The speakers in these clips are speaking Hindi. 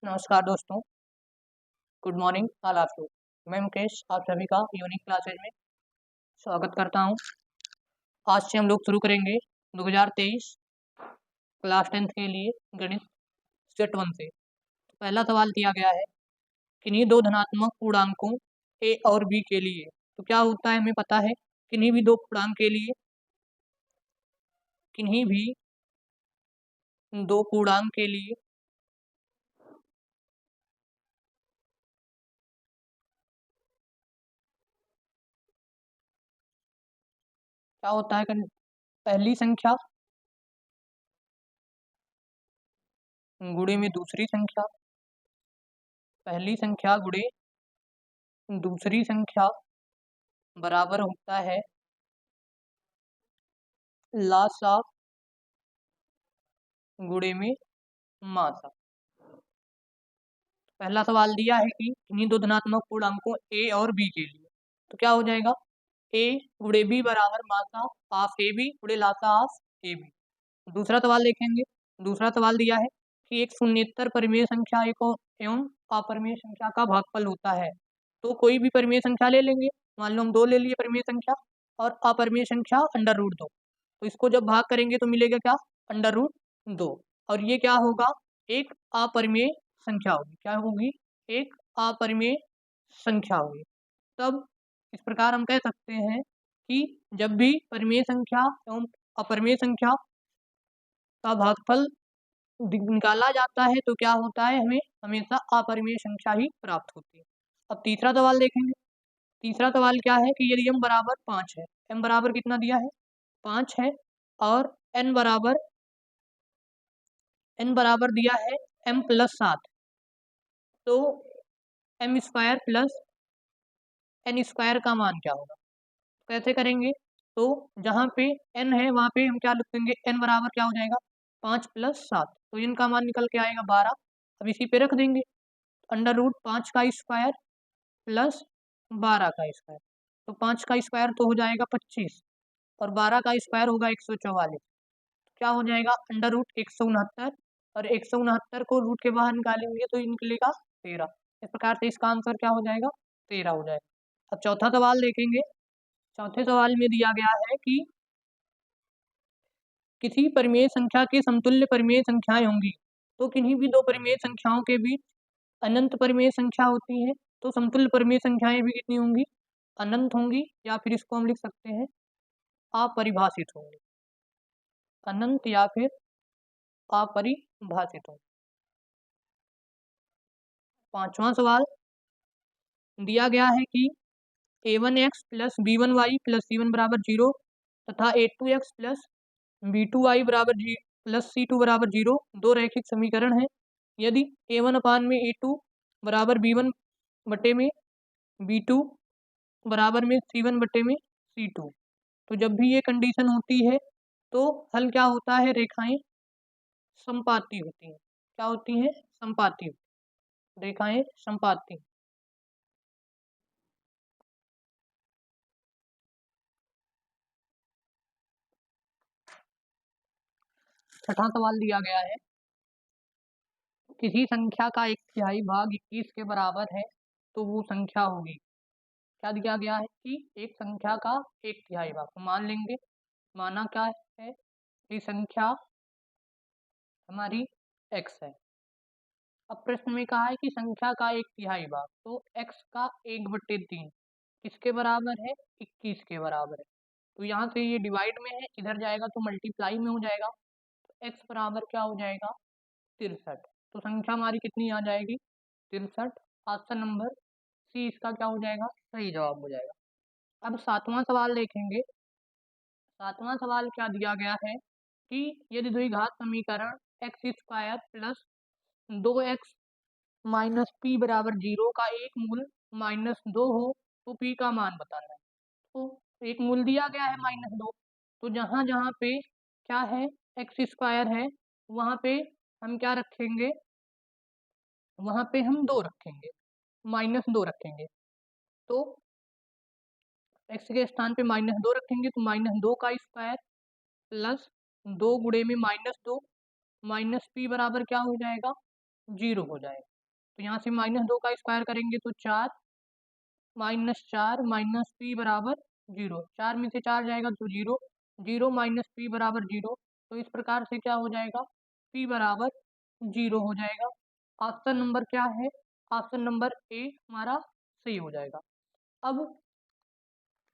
नमस्कार दोस्तों। Good morning all of you. मैं मुकेश आप सभी का यूनिक क्लासेज में स्वागत करता हूं। आज से हम लोग शुरू करेंगे 2023 क्लास 10th के लिए गणित सेट 1 से। तो पहला सवाल दिया गया है किन्हीं दो धनात्मक पूर्णांकों ए और बी के लिए। तो क्या होता है हमें पता है, किन्हीं भी दो पूर्णांक के लिए, किन्हीं भी दो पूर्णांक के लिए क्या होता है, पहली संख्या गुणे में दूसरी संख्या, पहली संख्या गुणे दूसरी संख्या बराबर होता है लासा गुणे में मासा। पहला सवाल दिया है कि किन्हीं दो धनात्मक पूर्णांकों ए और बी के लिए। तो क्या हो जाएगा, ए गुणे बी बराबर मासा ऑफ ए बी गुणे लासा ऑफ ए बी। दूसरा सवाल देखेंगे। दूसरा सवाल दिया है कि एक शून्येतर परिमेय संख्या एवं अपरिमेय संख्या का भागफल होता है। तो कोई भी परिमेय संख्या ले लेंगे, मान लो हम 2 ले लिए परिमेय संख्या और अपरिमेय संख्या √2। तो इसको जब भाग करेंगे तो मिलेगा क्या, √2। और ये क्या होगा, एक अपरिमेय संख्या होगी। क्या होगी, एक अपरिमेय संख्या होगी। तब इस प्रकार हम कह सकते हैं कि जब भी परिमेय संख्या एवं अपरिमेय संख्या का भागफल निकाला जाता है तो क्या होता है, हमें हमेशा अपरिमेय संख्या ही प्राप्त होती है। अब तीसरा सवाल देखेंगे। तीसरा सवाल क्या है कि यदि m बराबर 5 है, m बराबर कितना दिया है, 5 है, और n बराबर दिया है m+7। तो m² प्लस n² का मान क्या होगा, कैसे करेंगे। तो जहाँ पे n है वहाँ पे हम क्या लिख देंगे, n बराबर क्या हो जाएगा 5 + 7। तो n का मान निकल के आएगा 12। अब इसी पे रख देंगे, √5 का स्क्वायर प्लस 12 का स्क्वायर। तो 5 का स्क्वायर तो हो जाएगा 25 और 12 का स्क्वायर होगा 144। क्या हो जाएगा, √169। और 169 को रूट के बाहर निकालेंगे तो निकलेगा 13। इस प्रकार से इसका आंसर क्या हो जाएगा, 13 हो जाएगा। अब चौथा सवाल देखेंगे। चौथे सवाल में दिया गया है कि किसी परिमेय संख्या के समतुल्य परिमेय संख्याएं होंगी। तो किन्हीं भी दो परिमेय संख्याओं के बीच अनंत परिमेय संख्या होती है, तो समतुल्य परिमेय संख्याएं भी कितनी होंगी, अनंत होंगी, या फिर इसको हम लिख सकते हैं अपरिभाषित होंगी। अनंत या फिर अपरिभाषित होंगी। पांचवा सवाल दिया गया है कि a1x + b1y + c1 = 0 तथा a2x + b2y + c2 = 0 दो रैखिक समीकरण है। यदि a1 में a2 बराबर b1 बटे में b2 बराबर में c1 बटे में c2, तो जब भी ये कंडीशन होती है तो हल क्या होता है, रेखाएं संपाती होती हैं। क्या होती हैं, संपाती, रेखाएं संपाती। छठा सवाल दिया गया है किसी संख्या का 1/3 भाग 21 के बराबर है तो वो संख्या होगी। क्या दिया गया है कि एक संख्या का 1/3 भाग, तो मान लेंगे, माना क्या है कि संख्या हमारी x है। अब प्रश्न में कहा है कि संख्या का 1/3 भाग, तो x का 1/3 किसके बराबर है, 21 के बराबर है। तो यहाँ से ये डिवाइड में है, इधर जाएगा तो मल्टीप्लाई में हो जाएगा। तो x बराबर क्या हो जाएगा, 63। तो संख्या हमारी कितनी आ जाएगी, 63। ऑप्शन नंबर सी इसका क्या हो जाएगा, सही जवाब हो जाएगा। अब सातवां सवाल देखेंगे। सातवां सवाल क्या दिया गया है कि यदि द्विघात समीकरण x² + 2x - p = 0 का एक मूल -2 हो तो p का मान बताना है। तो एक मूल दिया गया है -2, तो जहाँ जहाँ पे क्या है, x² है, वहाँ पे हम क्या रखेंगे, वहाँ पे हम 2 रखेंगे, -2 रखेंगे। तो x के स्थान पे -2 रखेंगे तो -2 का स्क्वायर प्लस 2 गुणे में -2 - p बराबर क्या हो जाएगा, 0 हो जाएगा। तो यहाँ से -2 का स्क्वायर करेंगे तो 4 -4 माइनस पी बराबर 0। 4 में से 4 जाएगा तो 0, 0 माइनस पी बराबर 0। तो इस प्रकार से क्या हो जाएगा, पी बराबर 0 हो जाएगा। ऑप्शन नंबर क्या है, ऑप्शन नंबर ए हमारा सही हो जाएगा। अब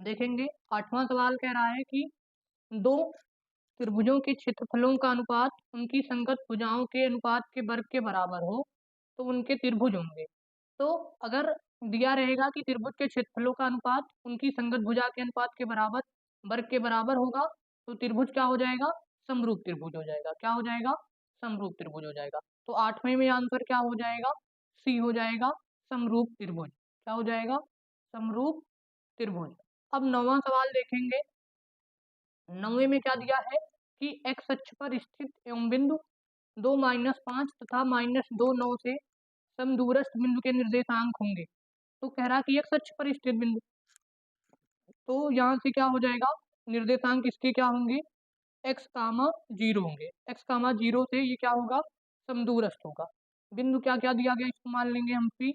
देखेंगे 8वां सवाल कह रहा है कि दो त्रिभुजों के क्षेत्रफलों का अनुपात उनकी संगत भुजाओं के अनुपात के वर्ग के बराबर हो तो उनके त्रिभुज होंगे। तो अगर दिया रहेगा कि त्रिभुज के क्षेत्रफलों का अनुपात उनकी संगत भुजा के अनुपात के बराबर वर्ग के बराबर होगा तो त्रिभुज क्या हो जाएगा, समरूप त्रिभुज हो जाएगा। क्या हो जाएगा, समरूप त्रिभुज हो जाएगा। तो 8वें में आंसर क्या हो जाएगा, सी हो जाएगा, समरूप त्रिभुज। क्या हो जाएगा, समरूप त्रिभुज। अब 9वां सवाल देखेंगे। 9वें में क्या दिया है कि एक्स अक्ष पर स्थित एवं बिंदु 2 -5 तथा -2 9 से समदूरस्थ बिंदु के निर्देशांक होंगे। तो कह रहा कि एक्स अक्ष पर स्थित बिंदु, तो यहाँ से क्या हो जाएगा, निर्देशांक इसके क्या होंगे, x, 0 होंगे। x, 0 से ये क्या होगा, समदूरस्थ होगा। बिंदु क्या क्या दिया गया, इसको मान लेंगे हम P,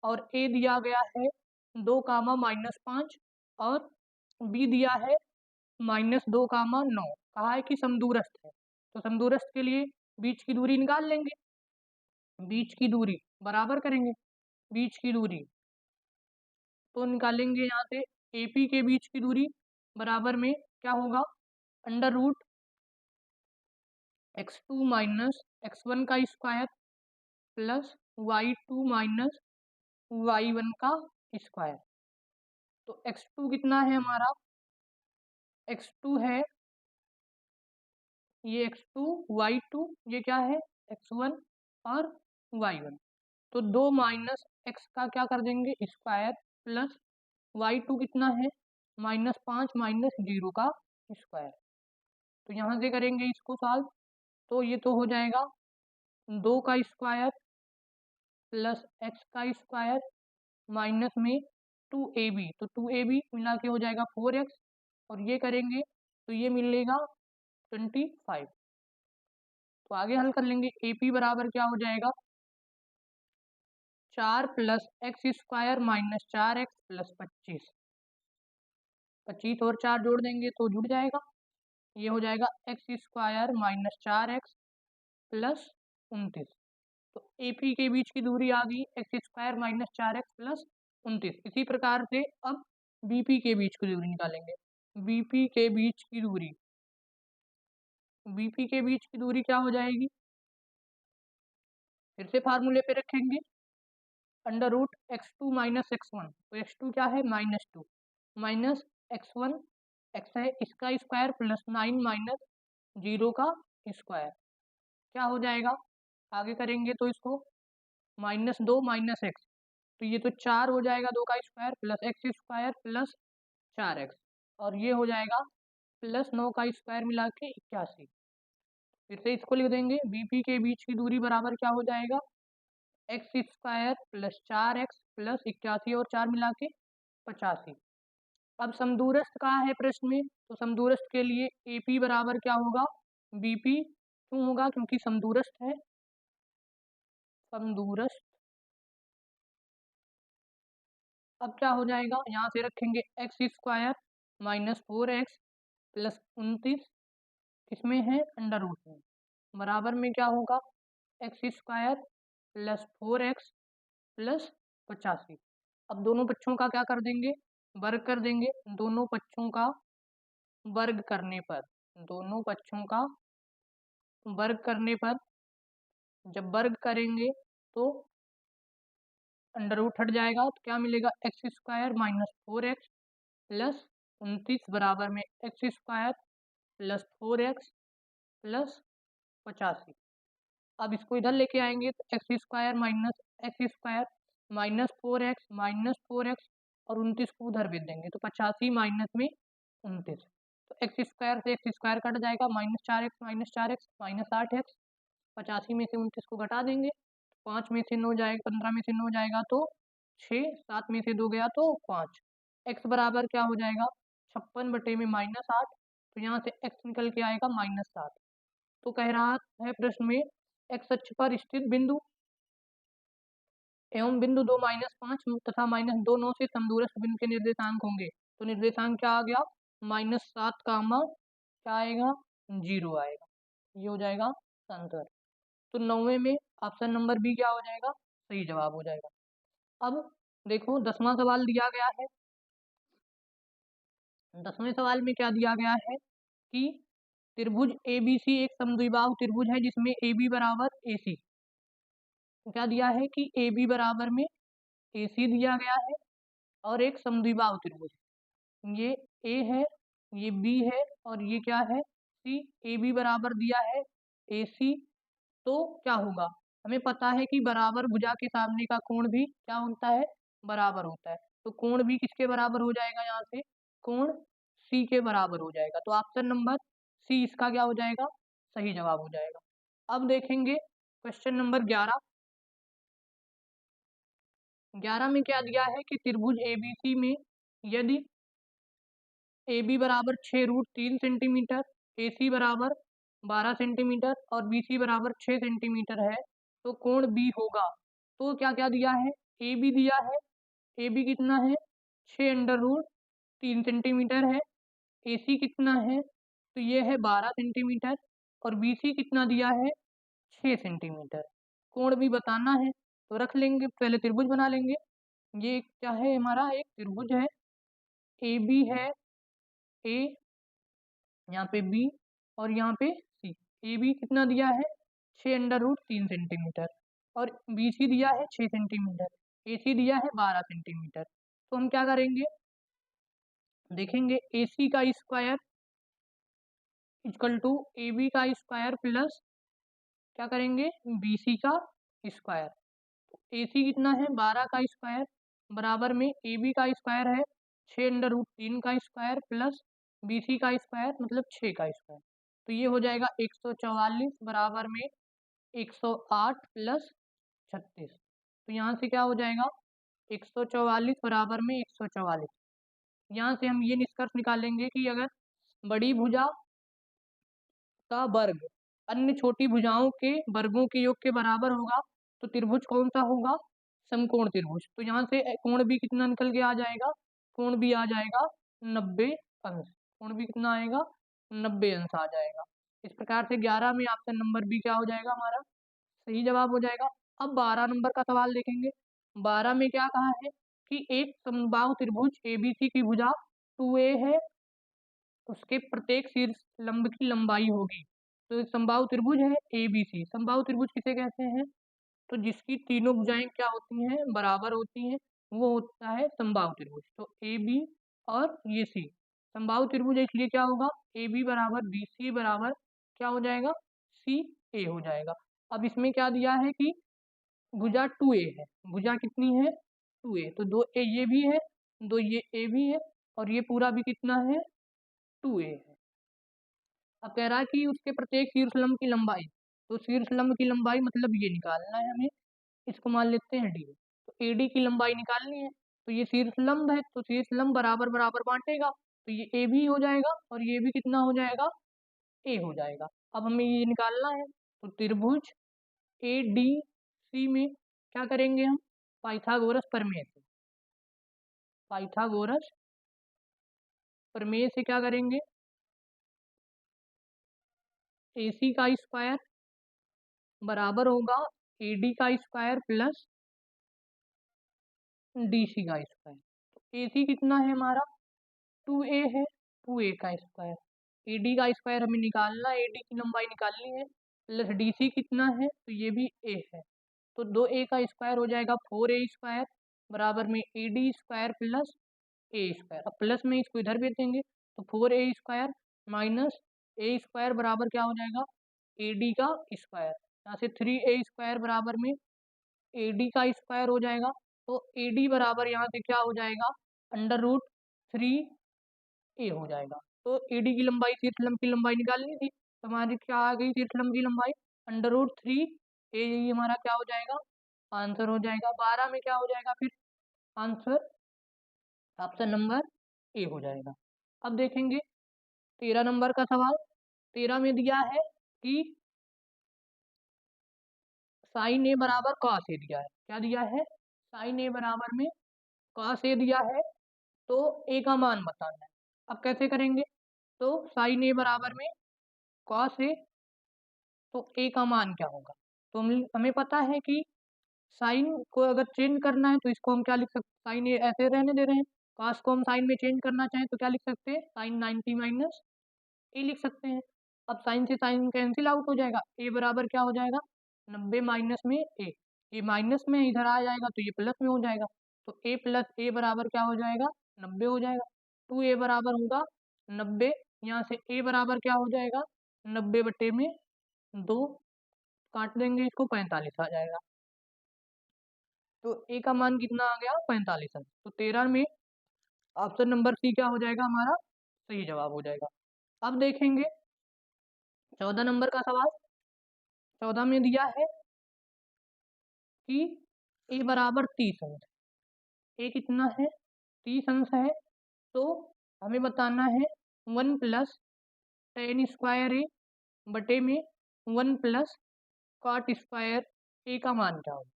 और a दिया गया है 2, -5 और b दिया है -2, 9। कहा है कि समदूरस्थ है, तो समदूरस्थ के लिए बीच की दूरी निकाल लेंगे। बीच की दूरी बराबर करेंगे, बीच की दूरी तो निकालेंगे यहाँ से AP के बीच की दूरी बराबर में क्या होगा, √ x2 माइनस x1 का square plus y2 minus y1 का स्क्वायर। तो x2 कितना है हमारा, x2 है ये x2, y2 ये क्या है x1 और y1। तो 2 माइनस x का क्या कर देंगे स्क्वायर प्लस y2 कितना है -5 माइनस 0 का स्क्वायर। तो यहाँ से करेंगे इसको सॉल्व, तो ये तो हो जाएगा 2 का स्क्वायर प्लस x का स्क्वायर माइनस में 2ab, तो 2ab मिला के हो जाएगा 4x, और ये करेंगे तो ये मिलेगा 25। तो आगे हल कर लेंगे, AP बराबर क्या हो जाएगा 4 plus x square minus 4x plus 25। 25 और 4 जोड़ देंगे तो जुड़ जाएगा, ये हो जाएगा x square minus 4x plus 29। तो AP के बीच की दूरी आ गई x square minus 4x plus 29। इसी प्रकार से अब BP के बीच की दूरी निकालेंगे। BP के बीच की दूरी, BP के बीच की दूरी क्या हो जाएगी, फिर से फार्मूले पे रखेंगे √x2 माइनस x1। तो x2 क्या है -2 माइनस x1, x है इसका स्क्वायर प्लस 9 माइनस 0 का स्क्वायर। क्या हो जाएगा, आगे करेंगे तो इसको -2 माइनस x, तो ये तो 4 हो जाएगा 2 का square plus x square plus 4x, और ये हो जाएगा प्लस 9 का स्क्वायर मिला के 81। फिर से इसको लिख देंगे, BP के बीच की दूरी बराबर क्या हो जाएगा x square plus 4x plus 81 और 4 मिला के 85। अब समदूरस्थ कहाँ है प्रश्न में, तो समदूरस्थ के लिए AP बराबर क्या होगा BP, क्यों होगा, क्योंकि समदूरस्थ है, समदूरस्थ। अब क्या हो जाएगा, यहाँ से रखेंगे x square minus 4x plus 29, किसमें है √ में, बराबर में क्या होगा x square plus 4x plus 85। अब दोनों पक्षों का क्या कर देंगे, वर्ग कर देंगे। दोनों पक्षों का वर्ग करने पर, दोनों पक्षों का वर्ग करने पर जब वर्ग करेंगे तो √ हट जाएगा, तो क्या मिलेगा x square minus 4x plus 29 बराबर में x square plus 4x plus 85। अब इसको इधर लेके आएंगे तो एक्स स्क्वायर माइनस 4x और 29 को उधर भेज देंगे तो 85 माइनस में 29। तो एक्स स्क्वायर से एक्स स्क्वायर कट जाएगा, -4x माइनस 8x, 85 में से 29 को घटा देंगे, 5 में से 9 जाएगा, 15 में से 9 जाएगा तो 6, 7 में से 2 गया तो 5। एक्स बराबर क्या हो जाएगा 56 बटे में -8, तो यहाँ से एक्स निकल के आएगा -7। तो कह रहा है प्रश्न में एक्स अक्ष पर स्थित बिंदु एवं बिंदु 2 -5 तथा -2 9 से समदूरस्थ बिंदु के निर्देशांक होंगे। तो निर्देशांक क्या आ गया, -7 कामा क्या आएगा, 0 आएगा। ये हो जाएगा आंसर। तो 9वें में ऑप्शन नंबर बी क्या हो जाएगा, सही जवाब हो जाएगा। अब देखो 10वां सवाल दिया गया है। 10वें सवाल में क्या दिया गया है कि त्रिभुज ABC एक समद्विबाहु त्रिभुज है जिसमें AB बराबर AC। क्या दिया है कि AB बराबर में AC दिया गया है और एक समद्विबाहु त्रिभुज, ये A है, ये B है और ये क्या है, C। AB बराबर दिया है AC, तो क्या होगा, हमें पता है कि बराबर भुजा के सामने का कोण भी क्या होता है, बराबर होता है। तो कोण भी किसके बराबर हो जाएगा, यहाँ से कोण C के बराबर हो जाएगा। तो ऑप्शन नंबर C इसका क्या हो जाएगा, सही जवाब हो जाएगा। अब देखेंगे क्वेश्चन नंबर 11। 11 में क्या दिया है कि त्रिभुज ABC में यदि AB बराबर 6√3 सेंटीमीटर, AC बराबर 12 सेंटीमीटर और BC बराबर 6 सेंटीमीटर है तो कोण B होगा। तो क्या क्या दिया है, AB दिया है, AB कितना है 6√3 सेंटीमीटर है, AC कितना है तो ये है 12 सेंटीमीटर और BC कितना दिया है 6 सेंटीमीटर। कोण भी बताना है तो रख लेंगे, पहले त्रिभुज बना लेंगे। ये क्या है, हमारा एक त्रिभुज है, AB है A, यहाँ पे B और यहाँ पे C। AB कितना दिया है 6√3 सेंटीमीटर और BC दिया है 6 सेंटीमीटर, AC दिया है 12 सेंटीमीटर। तो हम क्या करेंगे, देखेंगे AC का स्क्वायर इक्वल टू AB का स्क्वायर प्लस क्या करेंगे BC का स्क्वायर। AC कितना है 12 का स्क्वायर बराबर में AB का स्क्वायर है 6√3 का स्क्वायर प्लस BC का स्क्वायर मतलब 6 का स्क्वायर। तो ये हो जाएगा 144 बराबर में 108 प्लस 36। तो यहाँ से क्या हो जाएगा 144 बराबर में 144। यहाँ से हम ये निष्कर्ष निकालेंगे कि अगर बड़ी भुजा का वर्ग अन्य छोटी भुजाओं के वर्गों के योग के बराबर होगा तो त्रिभुज कौन सा होगा, समकोण त्रिभुज। तो यहाँ से कोण भी कितना निकल के आ जाएगा, कोण भी आ जाएगा 90 अंश। कोण भी कितना आएगा 90 अंश आ जाएगा। इस प्रकार से 11 में ऑप्शन नंबर बी क्या हो जाएगा, हमारा सही जवाब हो जाएगा। अब 12 नंबर का सवाल देखेंगे। 12 में क्या कहा है कि एक समबाहु त्रिभुज ABC की भुजा 2a है, उसके प्रत्येक शीर्ष लंब की लंबाई होगी। तो एक समबाहु त्रिभुज है ABC। समबाहु त्रिभुज किसे कहते हैं, तो जिसकी तीनों भुजाएं क्या होती हैं, बराबर होती हैं, वो होता है समबाहु त्रिभुज। तो AB और ये C समबाहु त्रिभुज है, इसलिए क्या होगा AB बराबर BC बराबर क्या हो जाएगा CA हो जाएगा। अब इसमें क्या दिया है कि भुजा 2a है, भुजा कितनी है 2a, तो 2a ये भी है, 2 ये A भी है और ये पूरा भी कितना है 2a है। अब कह रहा है कि उसके प्रत्येक शीर्षलंब की लंबाई, तो शीर्षलंब की लंबाई मतलब ये निकालना है हमें, इसको मान लेते हैं D। तो AD की लंबाई निकालनी है, तो ये शीर्षलंब है तो शीर्षलंब बराबर बराबर बांटेगा तो ये A भी हो जाएगा और ये भी कितना हो जाएगा A हो जाएगा। अब हमें ये निकालना है तो त्रिभुज ADC में क्या करेंगे हम, पाइथागोरस प्रमेय से, पाइथागोरस प्रमेय से क्या करेंगे, AC का स्क्वायर बराबर होगा AD का स्क्वायर प्लस DC का स्क्वायर। तो AC कितना है हमारा 2a है, 2a का स्क्वायर, AD का स्क्वायर हमें निकालना है, AD की लंबाई निकालनी है, प्लस DC कितना है तो ये भी a है। तो 2a का स्क्वायर हो जाएगा 4a स्क्वायर बराबर में AD square plus a square. अब प्लस में इसको इधर भेजेंगे तो 4a square minus a square बराबर क्या हो जाएगा AD का स्क्वायर। यहाँ से 3a स्क्वायर बराबर में AD का स्क्वायर हो जाएगा। तो AD बराबर यहाँ से क्या हो जाएगा √3a हो जाएगा। तो AD की लंबाई शीर्षलंब की लंबाई निकालनी थी, तो हमारी क्या आ गई शीर्षलंब की लंबाई √3a, यही हमारा क्या हो जाएगा आंसर हो जाएगा। 12 में क्या हो जाएगा फिर आंसर, ऑप्शन नंबर ए हो जाएगा। अब देखेंगे 13 नंबर का सवाल। 13 में दिया है कि साइन ए बराबर कॉस ए दिया है, क्या दिया है साइन ए बराबर में कॉस ए दिया है तो ए का मान बताना है। अब कैसे करेंगे? तो साइन ए बराबर में कॉस ए, तो ए का मान क्या होगा? तो हमें पता है कि साइन को अगर चेंज करना है तो इसको हम क्या लिख सकते हैं? साइन ए ऐसे रहने दे रहे हैं, कॉस को हम साइन में चेंज करना चाहें तो क्या लिख सकते हैं? साइन 90 माइनस ए लिख सकते हैं। अब साइन से साइन कैंसिल आउट हो जाएगा, ए बराबर क्या हो जाएगा? 90 माइनस में ए, ये माइनस में इधर आ जाएगा तो ये प्लस में हो जाएगा, तो ए प्लस ए बराबर क्या हो जाएगा? 90 हो जाएगा। 2a बराबर होगा 90, यहाँ से a बराबर क्या हो जाएगा? 90/2, काट देंगे इसको, 45 आ जाएगा। तो a का मान कितना आ गया? 45 है। तो 13 में ऑप्शन नंबर सी क्या हो जाएगा हमारा? सही जवाब हो जाएगा। अब देखेंगे 14 नंबर का सवाल। 14 में दिया है कि a बराबर 30 अंश, a कितना है? 30 अंश है। तो हमें बताना है 1 प्लस tan स्क्वायर ए बटे में 1 प्लस कॉट स्क्वायर ए का मान क्या होगा?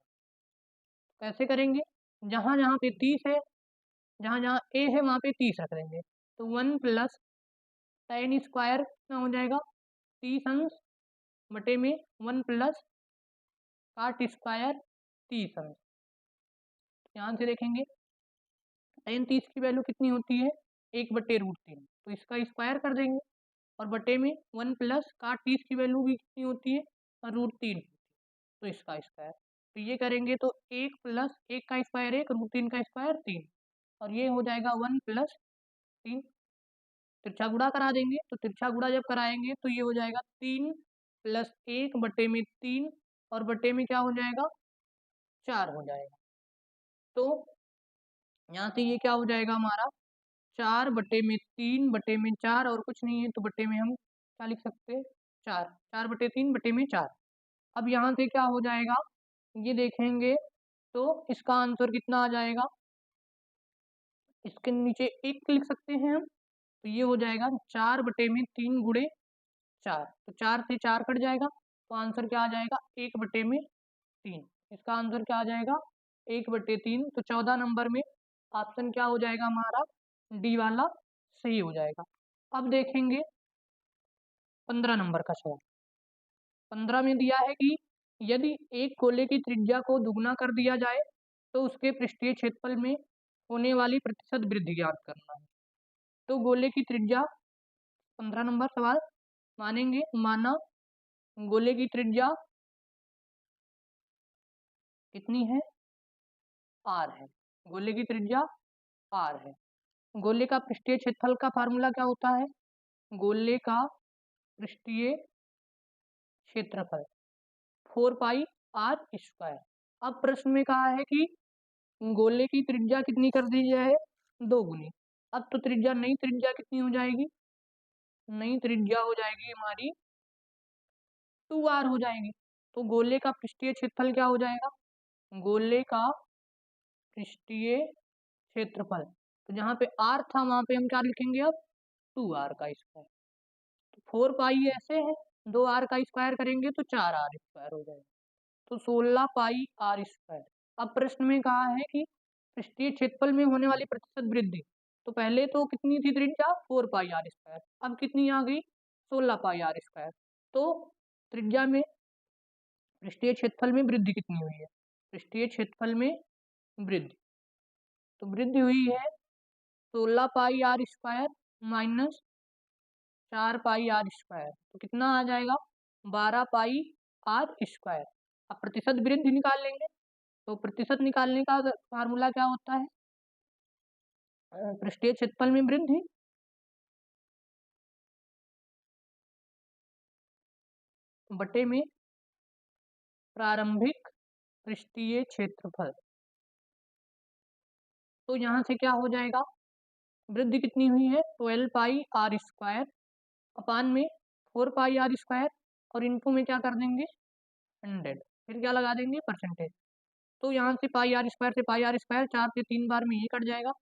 कैसे करेंगे? जहाँ जहाँ पे 30 है, जहाँ जहाँ ए है वहाँ पे 30 रख देंगे, तो 1 प्लस tan स्क्वायर कितना हो जाएगा? 30 अंश बटे में 1 प्लस कॉट स्क्वायर 30 अंश। यहाँ से देखेंगे tan 30 की वैल्यू कितनी होती है? 1/√3, तो इसका स्क्वायर कर देंगे, और बटे में 1 प्लस कॉट 30 की वैल्यू भी कितनी होती है? √3, तो इसका स्क्वायर। तो ये करेंगे तो 1 प्लस 1 का स्क्वायर 1, √3 का स्क्वायर 3, और ये हो जाएगा 1 प्लस 3। तिरछा गुणा करा देंगे, तो तिरछा गुणा जब कराएंगे तो ये हो जाएगा 3 प्लस 1 बटे में 3, और बटे में क्या हो जाएगा? 4 हो जाएगा। तो यहाँ से ये क्या हो जाएगा हमारा? 4 बटे में 3 बटे में 4, और कुछ नहीं है तो बटे में हम क्या लिख सकते हैं? 4, 4 बटे 3 बटे में 4। अब यहाँ से क्या हो जाएगा? ये देखेंगे तो इसका आंसर कितना आ जाएगा? इसके नीचे 1 लिख सकते हैं हम, तो ये हो जाएगा 4 बटे में 3 गुणे 4, तो 4 से 4 कट जाएगा, तो आंसर क्या आ जाएगा? 1/3। इसका आंसर क्या आ जाएगा? 1/3। तो 14 नंबर में ऑप्शन क्या हो जाएगा हमारा? डी वाला सही हो जाएगा। अब देखेंगे 15 नंबर का सवाल। 15 में दिया है कि यदि एक गोले की त्रिज्या को दुगना कर दिया जाए तो उसके पृष्ठीय क्षेत्रफल में होने वाली प्रतिशत वृद्धि ज्ञात करना है। तो गोले की त्रिज्या, 15 नंबर सवाल, माना गोले की त्रिज्या कितनी है? r है। गोले की त्रिज्या r है। गोले का पृष्ठीय क्षेत्रफल का फार्मूला क्या होता है? गोले का पृष्ठीय क्षेत्रफल 4πr²। अब प्रश्न में कहा है कि गोले की त्रिज्या कितनी कर दी जाए? 2 गुनी। अब तो त्रिज्या, नई त्रिज्या कितनी हो जाएगी? नई त्रिज्या हो जाएगी हमारी 2r हो जाएगी। तो गोले का पृष्ठीय क्षेत्रफल क्या हो जाएगा? गोले का पृष्ठीय क्षेत्रफल, तो जहाँ पे r था वहां पे हम क्या लिखेंगे? अब 2r का स्क्वायर। तो 4π ऐसे है, 2r का स्क्वायर करेंगे तो 4r² हो जाएगा, तो 16πr²। अब प्रश्न में कहा है कि पृष्ठीय क्षेत्रफल में होने वाली प्रतिशत वृद्धि, तो पहले तो कितनी थी त्रिज्या? 4πr², अब कितनी आ गई? 16πr²। तो त्रिज्या में पृष्ठीय क्षेत्रफल में वृद्धि कितनी हुई है? पृष्ठीय क्षेत्रफल में वृद्धि, तो वृद्धि हुई है 16πr² माइनस 4πr², तो कितना आ जाएगा? 12πr²। अब प्रतिशत वृद्धि निकाल लेंगे, तो प्रतिशत निकालने का फार्मूला क्या होता है? पृष्ठीय क्षेत्रफल में वृद्धि बटे में प्रारंभिक पृष्ठीय क्षेत्रफल। तो यहाँ से क्या हो जाएगा? वृद्धि कितनी हुई है? 12πr² अपान में 4πr², और इनको में क्या कर देंगे? 100, फिर क्या लगा देंगे? परसेंटेज। तो यहाँ से πr² से πr², 4 से 3 बार में ये कट जाएगा,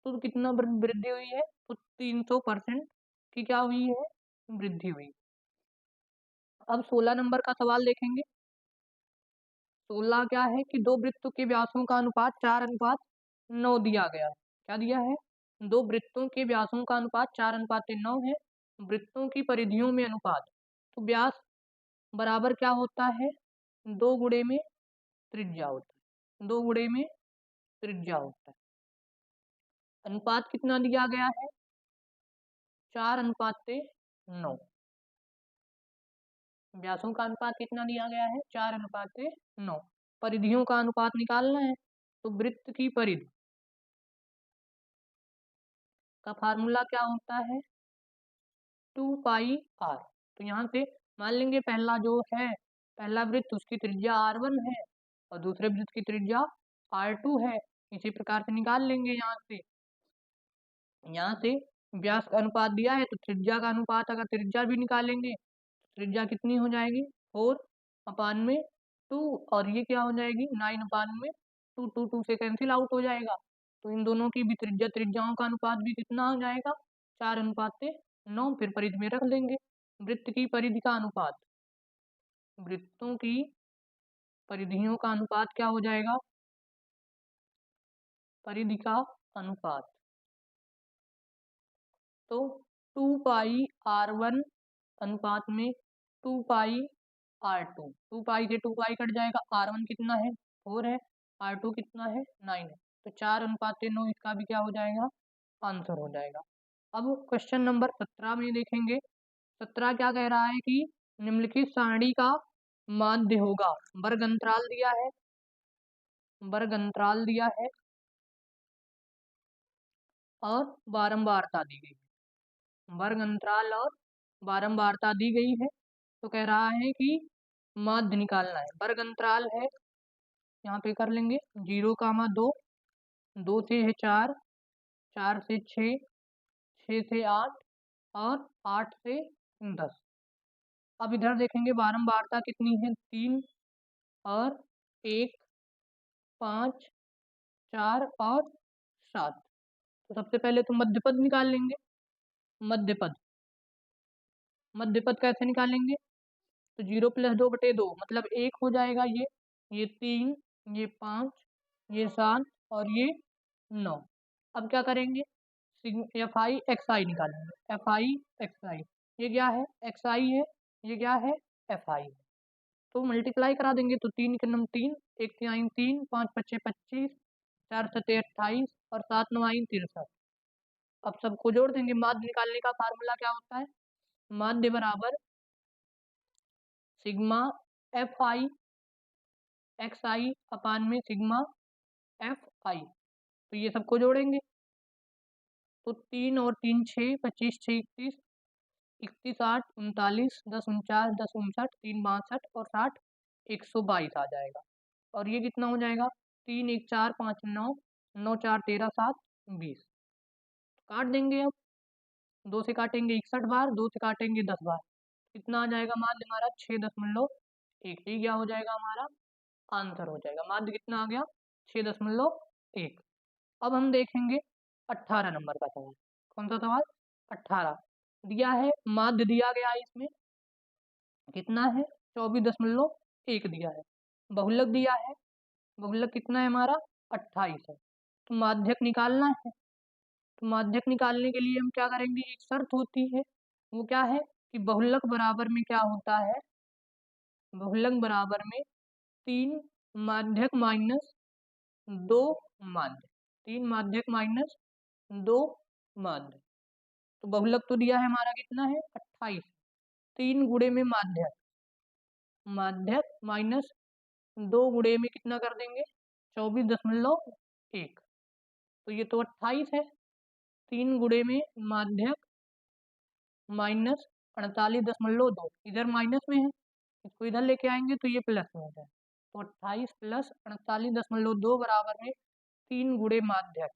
तो कितना वृद्धि हुई है? तो 300% की क्या हुई है? वृद्धि हुई। अब 16 नंबर का सवाल देखेंगे। 16 क्या है कि दो वृत्तों के व्यासों का अनुपात 4:9 दिया गया है। क्या दिया है? दो वृत्तों के व्यासों का अनुपात 4:9 है। वृत्तों की परिधियों में अनुपात, तो व्यास बराबर क्या होता है? 2 गुणे में त्रिज्या होता है, 2 गुणे में त्रिज्या होता है। अनुपात कितना दिया गया है? 4:9। व्यासों का अनुपात कितना दिया गया है? 4:9। परिधियों का अनुपात निकालना है, तो वृत्त की परिधि का फार्मूला क्या होता है? 2πr। तो यहाँ से मान लेंगे पहला जो है, पहला वृत्त उसकी त्रिज्या r1 है और दूसरे वृत्त की त्रिज्या r2 है। इसी प्रकार से निकाल लेंगे यहाँ से व्यास का अनुपात दिया है तो त्रिज्या का अनुपात, अगर त्रिज्या भी निकालेंगे त्रिज्या कितनी हो जाएगी? 4/2, और ये क्या हो जाएगी? 9/2। 2 से कैंसिल आउट हो जाएगा, तो इन दोनों की भी त्रिज्याओं का अनुपात भी कितना हो जाएगा? 4:9। फिर परिधि में रख देंगे। वृत्त की परिधि का अनुपात, वृत्तों की परिधियों का अनुपात क्या हो जाएगा? परिधि का अनुपात, तो 2πr1 अनुपात में 2πr2। 2π से 2π कट जाएगा। r1 कितना है? 4 है। r2 कितना है? 9 है। तो 4:9 इसका भी क्या हो जाएगा? आंसर हो जाएगा। अब क्वेश्चन नंबर 17 में देखेंगे। 17 क्या कह रहा है कि निम्नलिखित सारणी का माध्य होगा। वर्ग अंतराल दिया है, वर्ग अंतराल दिया है और बारंबारता दी गई है। वर्ग अंतराल और बारंबारता दी गई है, तो कह रहा है कि माध्य निकालना है। वर्ग अंतराल है, यहाँ पे कर लेंगे 0,2, 2 से है 4, 4 से 6, 6 से 8 और 8 से 10। अब इधर देखेंगे बारंबारता कितनी है? 3 और 1, 5, 4 और 7। तो सबसे पहले तो मध्यपद निकाल लेंगे। मध्यपद, मध्यपद कैसे निकालेंगे? तो 0 + 2/2 मतलब 1 हो जाएगा। ये 3, ये 5, ये 7 और ये 9। अब क्या करेंगे? FI XI निकालेंगे। FI XI, ये क्या है? XI है, ये क्या है? FI है। तो मल्टीप्लाई करा देंगे, तो 3 के नम 3, 1 3 3, 5 5 25, 4 7 28 और 7 9 63। अब सबको जोड़ देंगे। माध्य निकालने का फार्मूला क्या होता है? माध्य बराबर सिग्मा FI XI अपान में सिग्मा FI। तो ये सबको जोड़ेंगे, तो 3 और 3 6, 25 6 31, 31 8 39, 10 49, 10 59, 3 62 और 60, 122 आ जाएगा। और ये कितना हो जाएगा? 3 1 4 5 9, 9 4 13 7 20। काट देंगे। अब 2 से काटेंगे 61 बार, 2 से काटेंगे 10 बार। कितना आ जाएगा माध्य हमारा? 6.1। ये क्या हो जाएगा? हमारा आंसर हो जाएगा। माध्य कितना आ गया? 6.1। अब हम देखेंगे 18 नंबर का सवाल। कौन सा सवाल? 18 दिया है, माध्य दिया गया है, इसमें कितना है? 24.1 दिया है। बहुलक दिया है, बहुलक कितना है हमारा? 28 है। तो माध्यक निकालना है। तो माध्यक निकालने के लिए हम क्या करेंगे? एक शर्त होती है, वो क्या है कि बहुलक बराबर में क्या होता है? बहुलक बराबर में 3 माध्यक माइनस 2 माध्य, 3 माध्यक माइनस 2 माध्य। तो बहुलक तो दिया है हमारा, कितना है? 28। 3 गुणे में माध्यक, माध्यक माइनस 2 गुणे में कितना कर देंगे? 24.1। तो ये तो 28 है। 3 गुणे में माध्यक माइनस 48.2, इधर माइनस में है, इसको इधर लेके आएंगे तो ये प्लस में हो जाए। तो 28 + 48.2 बराबर में 3 गुणे माध्यक।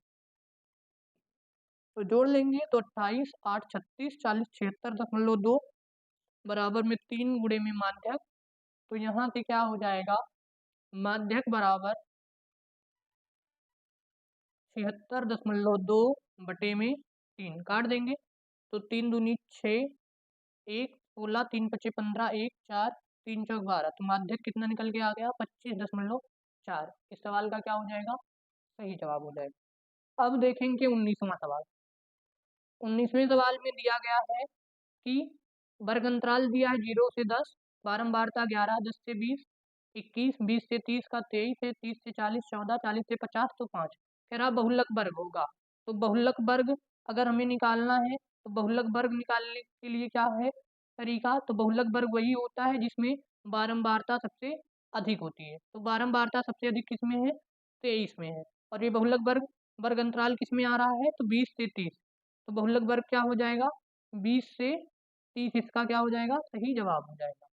तो जोड़ लेंगे तो 28 8 36 40 76.2 बराबर में 3 गुणे में माध्यक। तो यहाँ से क्या हो जाएगा? माध्यक बराबर 76.2 बटे में 3। काट देंगे तो 3 दूनी 6, 1 16, 3 5 15, 1 4 3 चौक 12, तो माध्यक कितना निकल के आ गया? 25.4। इस सवाल का क्या हो जाएगा? सही जवाब हो जाएगा। अब देखेंगे 19वां सवाल। 19वें सवाल में दिया गया है कि वर्ग अंतराल दिया है 0 से 10, बारंबारता 11, 10 से 20, 21, 20 से 30 का 23 है, 30 से 40, 14, 40 से 50 तो 5। कह रहा बहुलक वर्ग होगा। तो बहुलक वर्ग अगर हमें निकालना है तो बहुलक वर्ग निकालने के लिए क्या है तरीका? तो बहुलक वर्ग वही होता है जिसमें बारंबारता सबसे अधिक होती है। तो बारंबारता सबसे अधिक किस में है? 23 में है। और ये बहुलक वर्ग वर्ग अंतराल किस में आ रहा है? तो 20 से 30। तो बहुलक वर्ग क्या हो जाएगा? 20 से 30, इसका क्या हो जाएगा? सही जवाब हो जाएगा।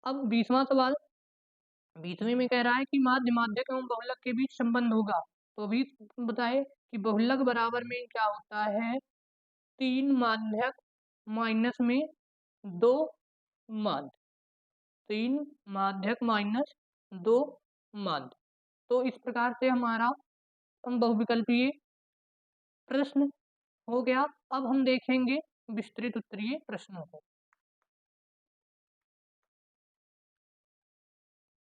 अब 20वां सवाल। 20वें में कह रहा है कि माध्य माध्यक एवं बहुलक के बीच संबंध होगा। तो अभी बताए कि बहुलक बराबर में क्या होता है? 3 माध्यक माइनस में 2 माध्य। 3 माध्यक माइनस 2 माध्य। तो इस प्रकार से हमारा बहुविकल्पीय प्रश्न हो गया। अब हम देखेंगे विस्तृत उत्तरीय प्रश्नों को।